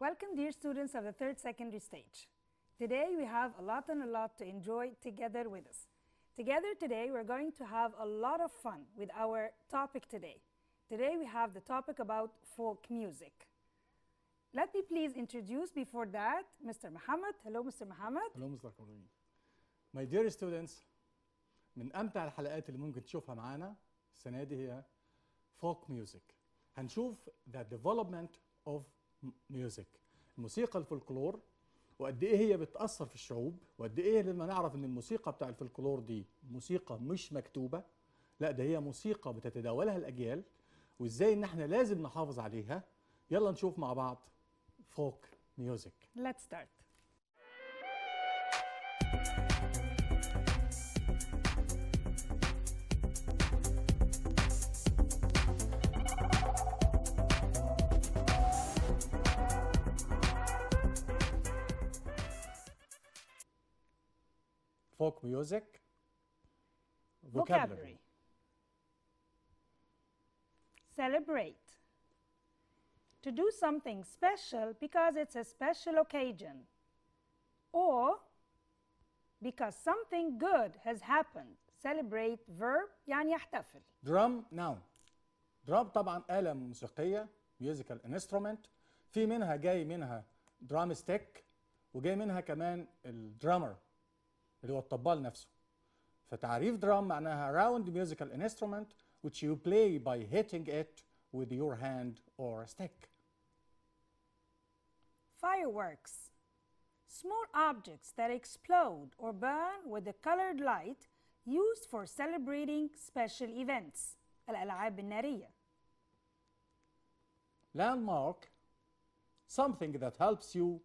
Welcome, dear students of the third secondary stage. Today we have a lot to enjoy together with us. Together today we're going to have a lot of fun with our topic today. Today we have the topic about folk music. Let me please introduce before that Mr. Muhammad. Hello, Mr. Muhammad. Hello, Mr. Kaaroleen. My dear students, من أمتع الحلقات اللي ممكن تشوفها معانا السنة دي هي folk music. هنشوف the development of music. الموسيقى الفولكلور وقد ايه هي بتأثر في الشعوب، وقد ايه لما نعرف ان الموسيقى بتاع الفولكلور دي موسيقى مش مكتوبة، لا ده هي موسيقى بتتداولها الأجيال، وازاي ان احنا لازم نحافظ عليها. يلا نشوف مع بعض folk music. Let's start. Folk music. Vocabulary. Celebrate. To do something special because it's a special occasion, or because something good has happened. Celebrate verb يعني يحتفل. Drum noun. drum طبعا آلة موسيقية musical instrument، في منها جاي منها drum stick وجاي منها كمان الدرامر اللي هو الطبال نفسه. فتعريف drum معناها round musical instrument which you play by hitting it with your hand or stick. Fireworks. Small objects that explode or burn with a colored light used for celebrating special events. الألعاب النارية. Landmark. Something that helps you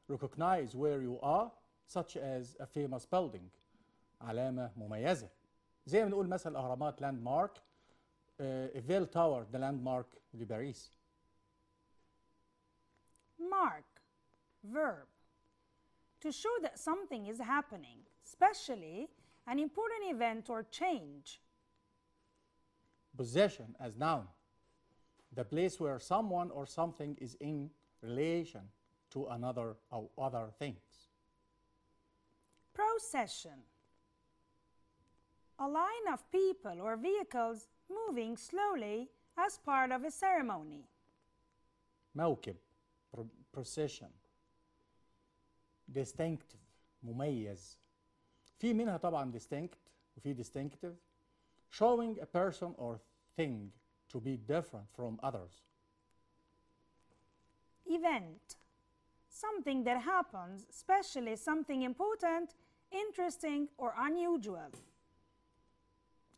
recognize where you are, such as a famous building. علامة مميزة. زي ما نقول مثلا الأهرامات landmark، Eiffel Tower ده landmark لباريس. Mark. Verb. To show that something is happening, especially an important event or change. Possession as noun. The place where someone or something is in relation to another or other things. Procession. A line of people or vehicles moving slowly as part of a ceremony. موكب. Procession. distinctive مميز. في منها طبعا distinct وفي distinctive showing a person or thing to be different from others. Event. Something that happens, especially something important, interesting or unusual.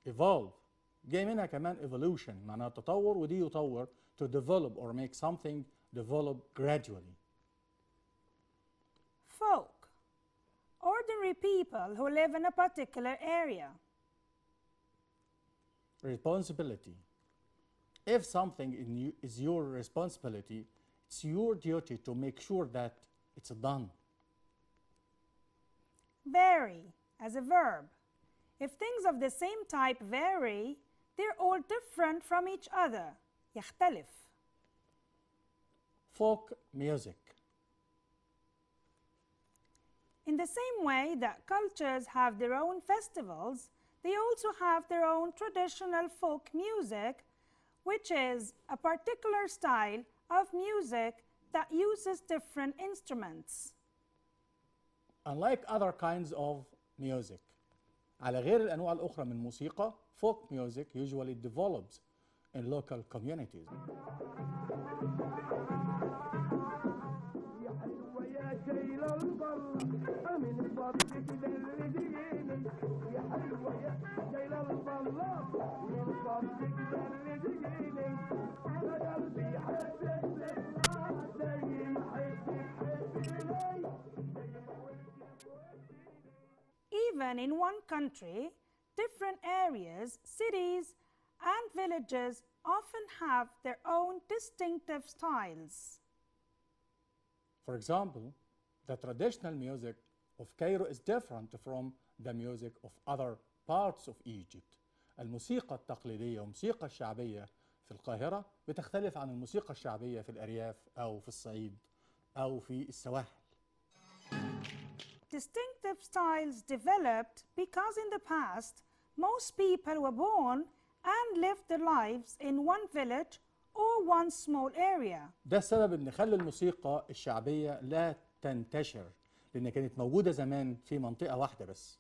Evolve. جاي منها كمان evolution معناها تطور، ودي يطور to develop or make something develop gradually. Folk. Ordinary people who live in a particular area. Responsibility. If something is your responsibility, it's your duty to make sure that it's done. Vary as a verb. If things of the same type vary, they're all different from each other. يختلف. Folk music. In the same way that cultures have their own festivals, they also have their own traditional folk music, which is a particular style of music that uses different instruments. Unlike other kinds of music, على غير الأنواع الأخرى من الموسيقى, folk music usually develops in local communities. Even in one country, different areas, cities, and villages often have their own distinctive styles. For example, the traditional music of Cairo is different from the music of other parts of Egypt. الموسيقى التقليدية والموسيقى الشعبية في القاهرة بتختلف عن الموسيقى الشعبية في الأرياف أو في الصعيد أو في السواحل. Distinctive styles developed because in the past most people were born and lived their lives in one village or one small area. ده السبب إن خلى الموسيقى الشعبية لا تنتشر، لأن كانت موجودة زمان في منطقة واحدة بس.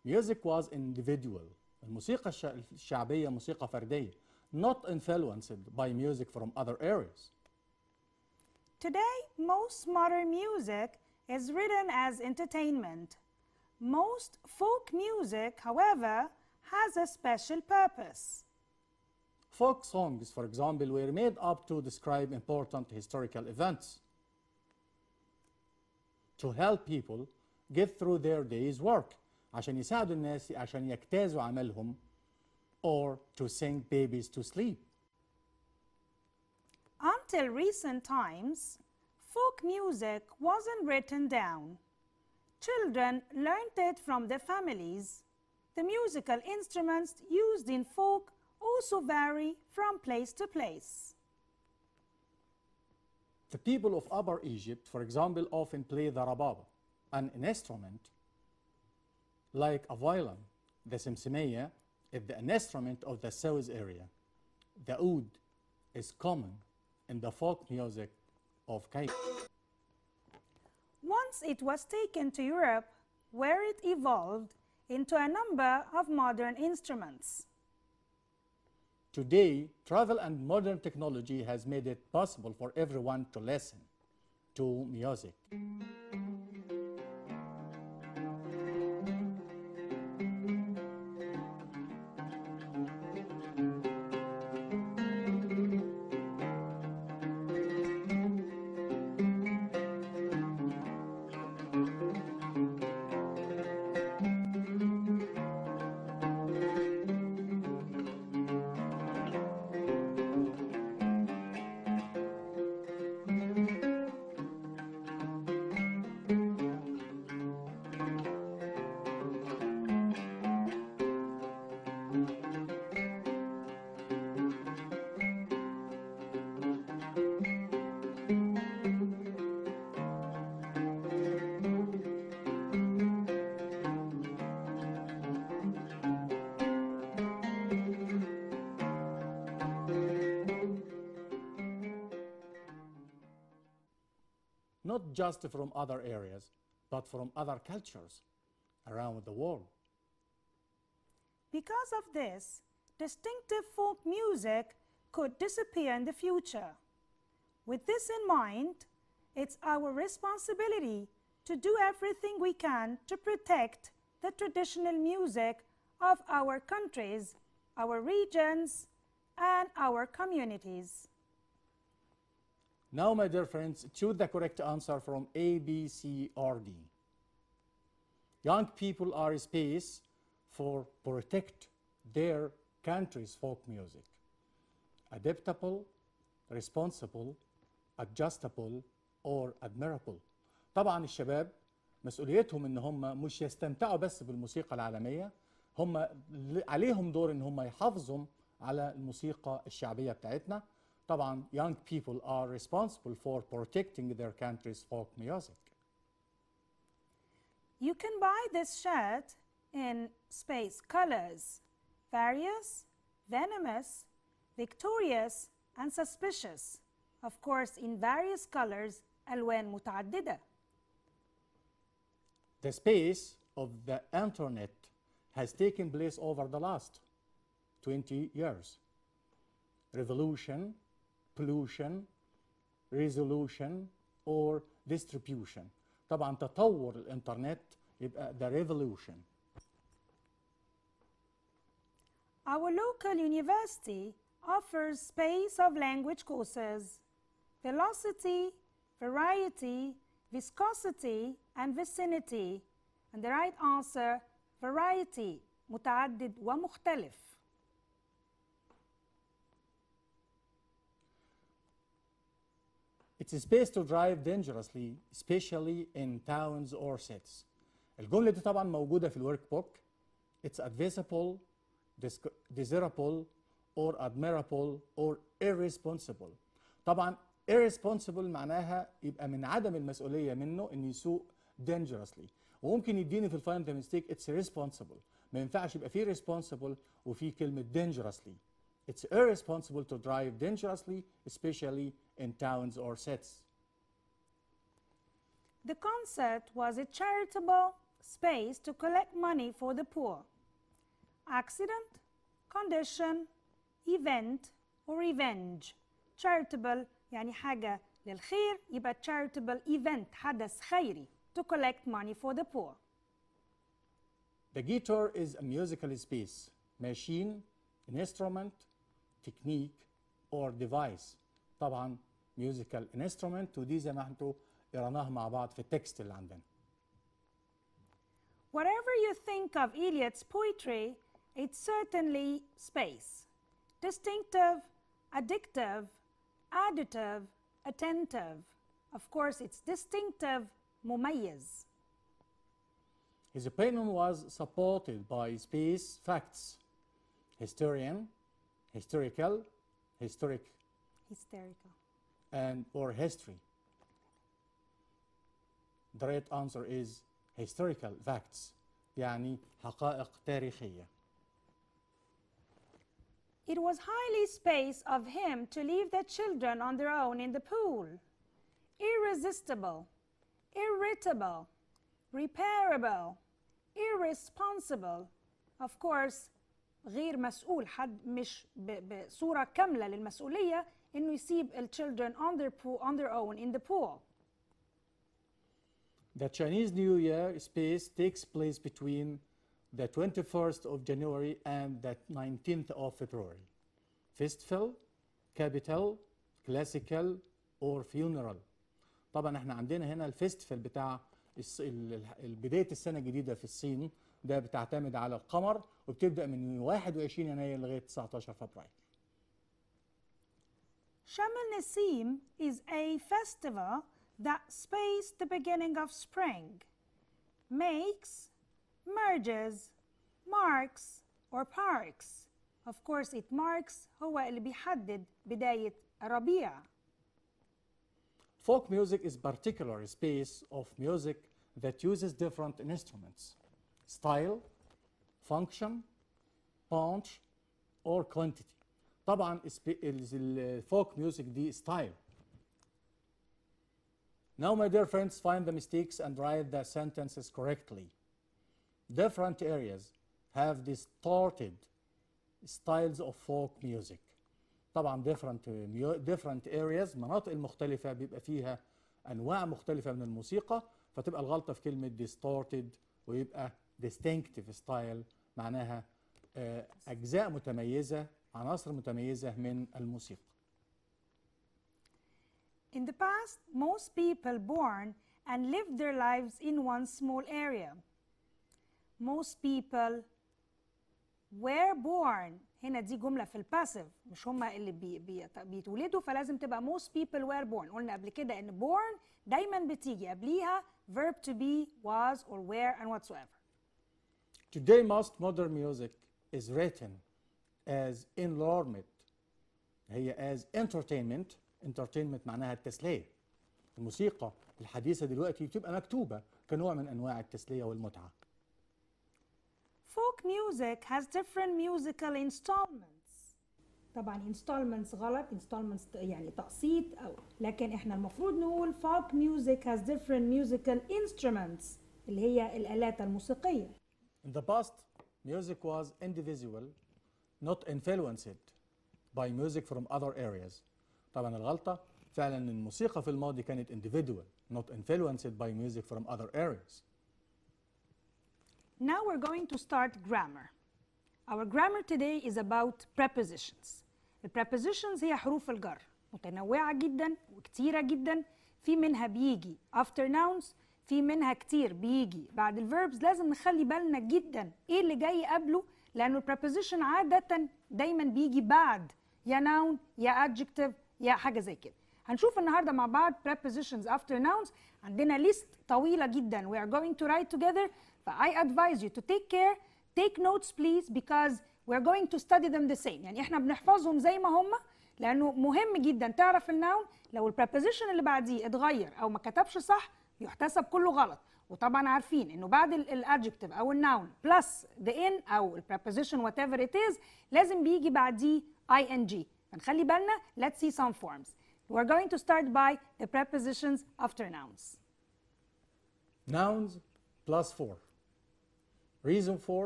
Music was individual. الموسيقى الشعبية موسيقى فردية. Not influenced by music from other areas. Today, most modern music is written as entertainment. Most folk music, however, has a special purpose. Folk songs, for example, were made up to describe important historical events, to help people get through their day's work, عشان يساعدوا الناس عشان يجتازوا عملهم, or to sing babies to sleep. Until recent times, folk music wasn't written down. Children learned it from their families. The musical instruments used in folk also vary from place to place. The people of Upper Egypt, for example, often play the rababa, an instrument like a violin. The simsimiyya is an instrument of the South area. The oud is common in the folk music of Cairo. Once it was taken to Europe, where it evolved into a number of modern instruments. Today, travel and modern technology has made it possible for everyone to listen to music. Not just from other areas, but from other cultures around the world. Because of this, distinctive folk music could disappear in the future. With this in mind, it's our responsibility to do everything we can to protect the traditional music of our countries, our regions, and our communities. Now, my dear friends, choose the correct answer from A, B, C, or D. Young people are a space for protect their country's folk music. Adaptable, responsible, adjustable, or admirable. طبعا الشباب مسؤوليتهم ان هم مش يستمتعوا بس بالموسيقى العالمية، هم عليهم دور ان هم يحافظوا على الموسيقى الشعبية بتاعتنا. طبعا young people are responsible for protecting their country's folk music. You can buy this shirt in space colors: various, venomous, victorious, and suspicious. Of course, in various colors, ألوان متعددة. The space of the internet has taken place over the last 20 years. Revolution, pollution, resolution, or distribution. طبعا تطور الانترنت يبقى the revolution. Our local university offers space of language courses: velocity, variety, viscosity, and vicinity. And the right answer, variety, متعدد ومختلف. It's a space to drive dangerously, especially in towns or cities. الجملة دي طبعا موجودة في الورك بوك. It's advisable, desirable, or admirable, or irresponsible. طبعا irresponsible معناها يبقى من عدم المسؤولية منه إنه يسوق dangerously. وممكن يديني في الفايند ذا mistake it's responsible. ما ينفعش يبقى فيه responsible وفيه كلمة dangerously. It's irresponsible to drive dangerously, especially in towns or cities. The concert was a charitable space to collect money for the poor. Accident, condition, event, or revenge. Charitable يعني حاجة للخير، يبقى charitable event حدث خيري to collect money for the poor. The guitar is a musical space, machine, an instrument, technique, or device. طبعا musical instrument، ودي زي ما انتوا قرأناها مع بعض في التكست اللي عندنا. Whatever you think of Eliot's poetry, it's certainly space. Distinctive, addictive, additive, attentive. Of course, it's distinctive, مميز. His opinion was supported by space facts, historian, historical, historic, Hysterical. and or history. The right answer is historical facts، يعني حقائق تاريخية. It was highly space of him to leave the children on their own in the pool. Irresistible, irritable, repairable, irresponsible. Of course, غير مسؤول، حد مش بصورة كاملة للمسؤولية إنه يسيب ال children on their own in the pool. The Chinese New Year space takes place between the 21st of January and the 19th of February. Festival, capital, classical, or funeral. طبعا احنا عندنا هنا الفيستيفال بتاع بداية السنة الجديدة في الصين، ده بتعتمد على القمر وبتبدأ من 21 يناير لغاية 19 فبراير. Shaman Nassim is a festival that space the beginning of spring, makes, merges, marks, or parks. Of course, it marks هو اللي بيحدد بداية الربيع. Folk music is particular space of music that uses different instruments, style, function, punch, or quantity. طبعا الفوك ميوزك دي style. Now, my dear friends, find the mistakes and write the sentences correctly. Different areas have distorted styles of folk music. طبعا different areas، مناطق المختلفة بيبقى فيها أنواع مختلفة من الموسيقى، فتبقى الغلطة في كلمة distorted ويبقى distinctive style، معناها أجزاء متميزة، عناصر متميزة من الموسيقى. In the past, most people born and lived their lives in one small area. Most people were born. هنا دي جملة في الباسيف، مش هما اللي بيتولدوا، فلازم تبقى most people were born. قلنا قبل كده إن born دايما بتيجي قبليها verb to be, was, or were, and whatsoever. Today, most modern music is written as enlargement. هي as entertainment. entertainment معناها التسلية. الموسيقى الحديثة دلوقتي بتبقى مكتوبة كنوع من أنواع التسلية والمتعة. Folk music has different musical installments. طبعا installments غلط، installments يعني تقسيط، لكن احنا المفروض نقول folk music has different musical instruments اللي هي الآلات الموسيقية. In the past, music was individual, not influenced by music from other areas. طبعا الغلطة فعلا الموسيقى في الماضي كانت individual, not influenced by music from other areas. Now we're going to start grammar. Our grammar today is about prepositions. The prepositions هي حروف الجر، متنوعة جدا وكتيرة جدا. في منها بيجي after nouns، في منها كتير بيجي بعد الverbs. لازم نخلي بالنا جدا ايه اللي جاي قبله، لأنه preposition عادة دايما بيجي بعد يا noun يا adjective يا حاجة زي كده. هنشوف النهارده مع بعض prepositions after nouns. عندنا list طويلة جدا we are going to write together. I advise you to take care, take notes please, because we're going to study them the same. يعني احنا بنحفظهم زي ما هم، لانه مهم جدا تعرف الناون. لو البريبوزيشن اللي بعديه اتغير او ما كتبش صح يحتسب كله غلط. وطبعا عارفين انه بعد الادجكتيف او الناون بلس the in او البريبوزيشن whatever it is لازم بيجي بعديه ing. فنخلي بالنا. Let's see some forms. We're going to start by the prepositions after nouns. Nouns plus for. Reason for,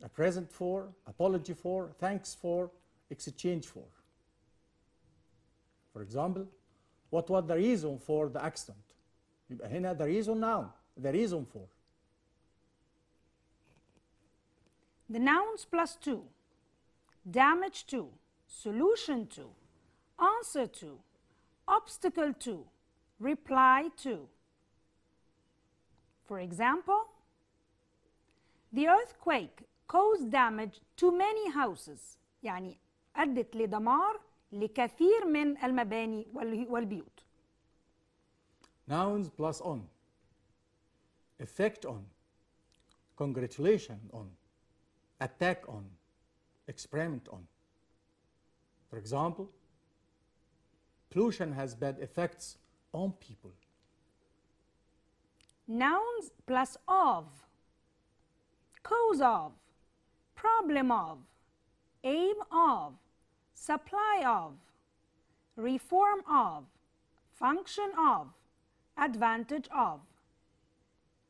a present for, apology for, thanks for, exchange for. For example, what was the reason for the accident? يبقى هنا the reason noun, the reason for. The nouns plus to, damage to, solution to, answer to, obstacle to, reply to. For example, the earthquake caused damage to many houses. يعني أدت لدمار لكثير من المباني والبيوت. Nouns plus on. Effect on. Congratulation on. Attack on. Experiment on. For example, pollution has bad effects on people. Nouns plus of. Cause of. Problem of. Aim of. Supply of. Reform of. Function of. Advantage of.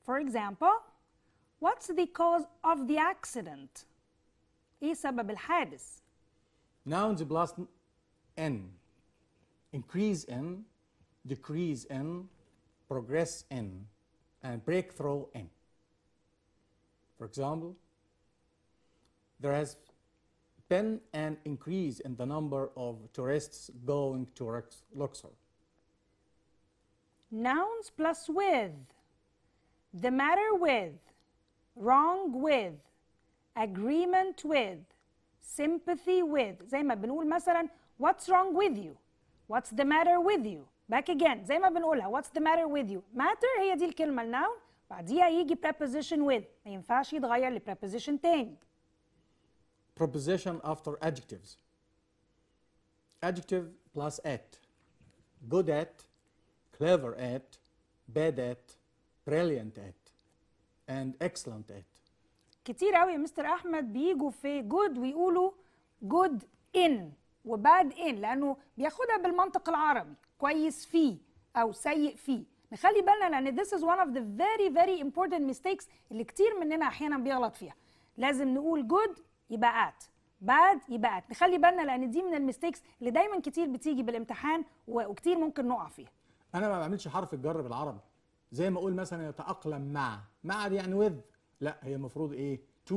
For example, what's the cause of the accident? إيه سبب الحادث؟ Nouns plus n. Increase in, decrease in, progress in, and breakthrough in. For example, there has been an increase in the number of tourists going to Luxor. Nouns plus with. The matter with. Wrong with. Agreement with. Sympathy with. زي ما بنقول مثلا what's wrong with you? What's the matter with you? Back again زي ما بنقولها what's the matter with you? Matter هي دي الكلمة الناون بعديها يجي preposition with. ما ينفعش يتغير لpreposition تاني. Preposition after adjectives. Adjective plus at. Good at, clever at, bad at, brilliant at, and excellent at. كتير قوي يا مستر احمد بيجوا في good ويقولوا good in وباد in لانه بياخدها بالمنطق العربي كويس فيه او سيء فيه. نخلي بالنا لان this is one of the very very important mistakes اللي كتير مننا احيانا بيغلط فيها. لازم نقول good يبقى at، bad يبقى at. نخلي بالنا لان دي من الميستيكس اللي دايما كتير بتيجي بالامتحان وكتير ممكن نقع فيها. انا ما بعملش حرف الجر بالعربي زي ما اقول مثلا يتاقلم مع دي يعني with، لا هي المفروض ايه to.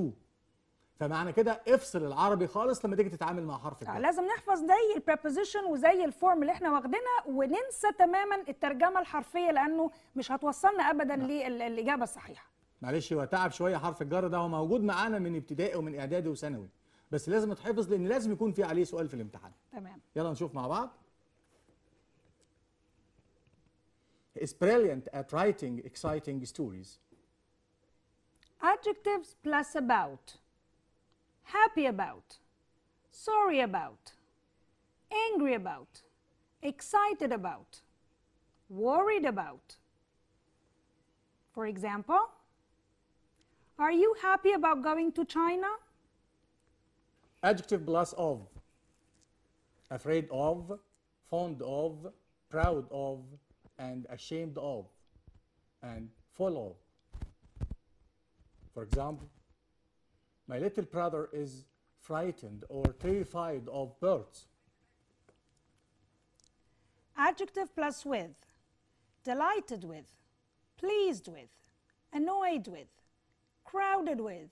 فمعنى كده افصل العربي خالص لما تيجي تتعامل مع حرف الجر. لازم نحفظ زي البريبوزيشن وزي الفورم اللي احنا واخدينها وننسى تماما الترجمه الحرفيه لانه مش هتوصلنا ابدا للاجابه الصحيحه. معلش هو تعب شويه حرف الجر ده، هو موجود معانا من ابتدائي ومن اعدادي وثانوي، بس لازم يتحفظ لان لازم يكون في عليه سؤال في الامتحان. تمام. يلا نشوف مع بعض. He is brilliant at writing exciting stories. Adjectives plus about. Happy about. Sorry about. Angry about. Excited about. Worried about. For example, are you happy about going to China? Adjective plus of. Afraid of, fond of, proud of, and ashamed of, and full of. For example, my little brother is frightened or terrified of birds. Adjective plus with. Delighted with. Pleased with. Annoyed with. Crowded with.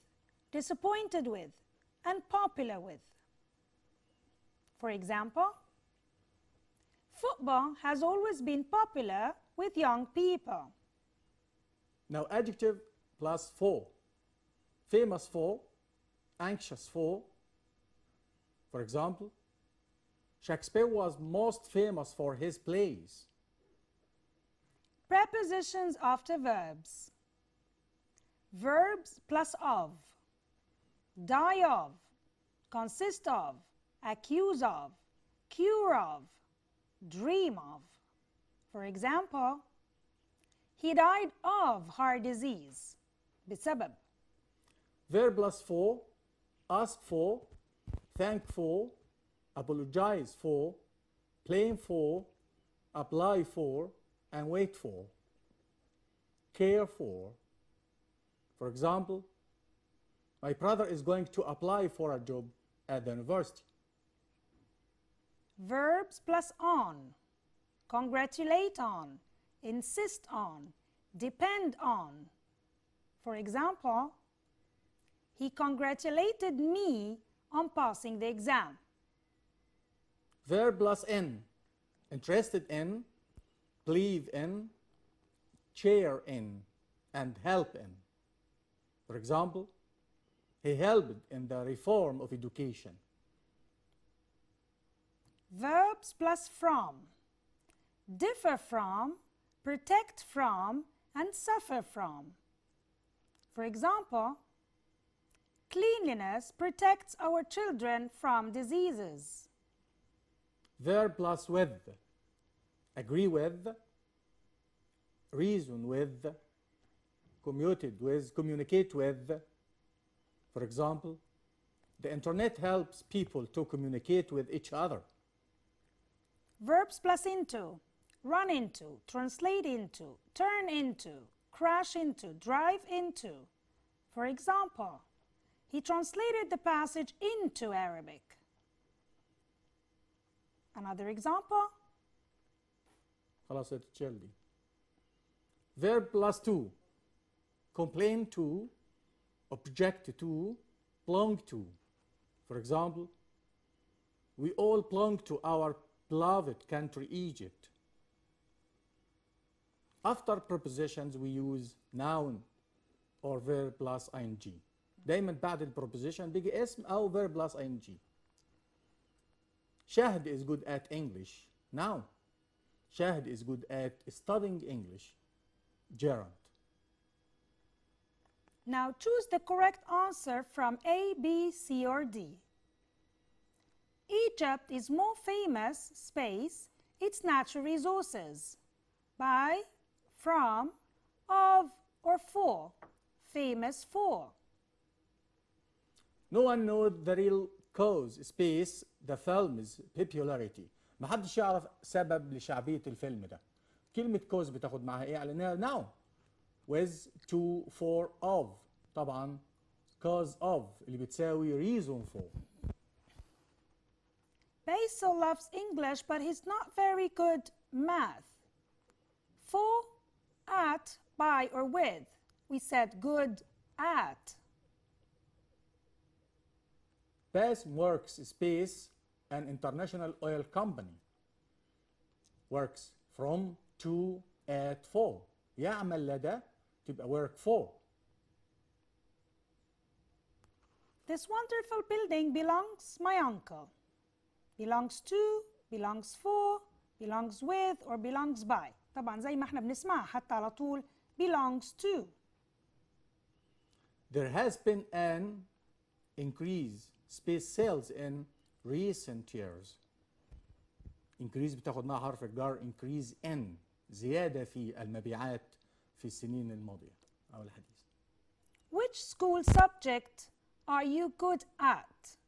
Disappointed with. And popular with. For example, football has always been popular with young people. Now adjective plus for. Famous for, anxious for. For example, Shakespeare was most famous for his plays. Prepositions after verbs. Verbs plus of. Die of. Consist of. Accuse of. cure of, dream of. For example, he died of heart disease. بسبب. Verb plus for, ask for, thank for, apologize for, claim for, apply for, and wait for. Care for. For example, my brother is going to apply for a job at the university. Verbs plus on, congratulate on, insist on, depend on. For example, he congratulated me on passing the exam. Verb plus in, interested in, believe in, share in, and help in. For example, he helped in the reform of education. Verbs plus from, differ from, protect from, and suffer from. For example, cleanliness protects our children from diseases. Verb plus with, agree with, reason with, communicate with. For example, the internet helps people to communicate with each other. Verbs plus into, run into, translate into, turn into, crash into, drive into. For example, he translated the passage into Arabic. Another example. خلاص تتشال دي. Verb plus to, complain to, object to, belong to. For example, we all belong to our beloved country Egypt. After prepositions we use noun or verb plus ing. دايما بعد البروبوزيشن بيجي اسم أو verb plus ing. شاهد is good at English. Noun. شاهد is good at studying English. Gerund. Now choose the correct answer from A, B, C, or D. Egypt is more famous, space, its natural resources. By, from, of, or for. Famous for. No one knows the real cause, space, the film's popularity. ما حدش يعرف سبب لشعبية الفيلم ده. كلمة cause بتاخد معاها ايه؟ على انها noun. with, to, for, of. طبعا cause of اللي بتساوي reason for. Basil loves English, but he's not very good math. For, at, by, or with. We said good at. BASF works space an international oil company. Works from, to, at, for. يعمل لدى تبقى work for. This wonderful building belongs my uncle. Belongs to, belongs for, belongs with, or belongs by. طبعا زي ما احنا بنسمعها حتى على طول belongs to. There has been an increase space sales in recent years. increase بتاخد معها حرف الجر increase in زيادة في المبيعات في السنين الماضية أو الحديثة. Which school subject are you good at?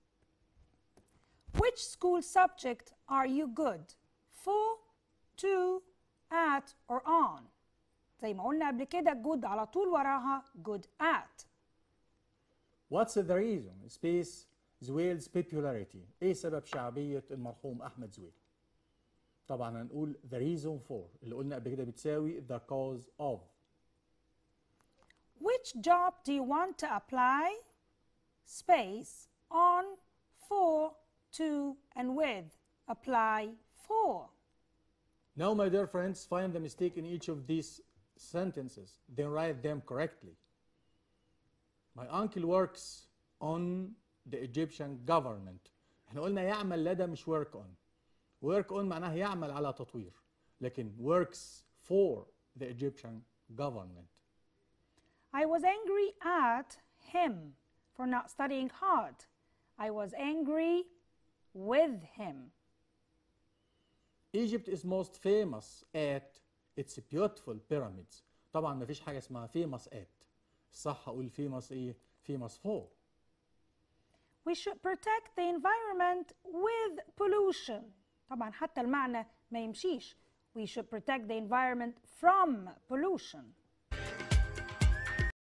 Which school subject are you good? For, to, at, or on. زي ما قلنا قبل كده good على طول وراها good at. What's the reason? Space زويل's popularity. ايه سبب شعبية المرحوم أحمد زويل؟ طبعا هنقول the reason for اللي قلنا قبل كده بتساوي the cause of. Which job do you want to apply? Space, on, for, to, and with. Apply for. Now, my dear friends, find the mistake in each of these sentences, then write them correctly. My uncle works on the Egyptian government. احنا قلنا يعمل لدى مش work on. work on معناها يعمل على تطوير. لكن works for the Egyptian government. I was angry at him for not studying hard. I was angry with him. Egypt is most famous at its beautiful pyramids. طبعا ما فيش حاجة اسمها famous at. الصح أقول famous إيه؟ famous for. We should protect the environment with pollution. طبعا حتى المعنى ما يمشيش. We should protect the environment from pollution.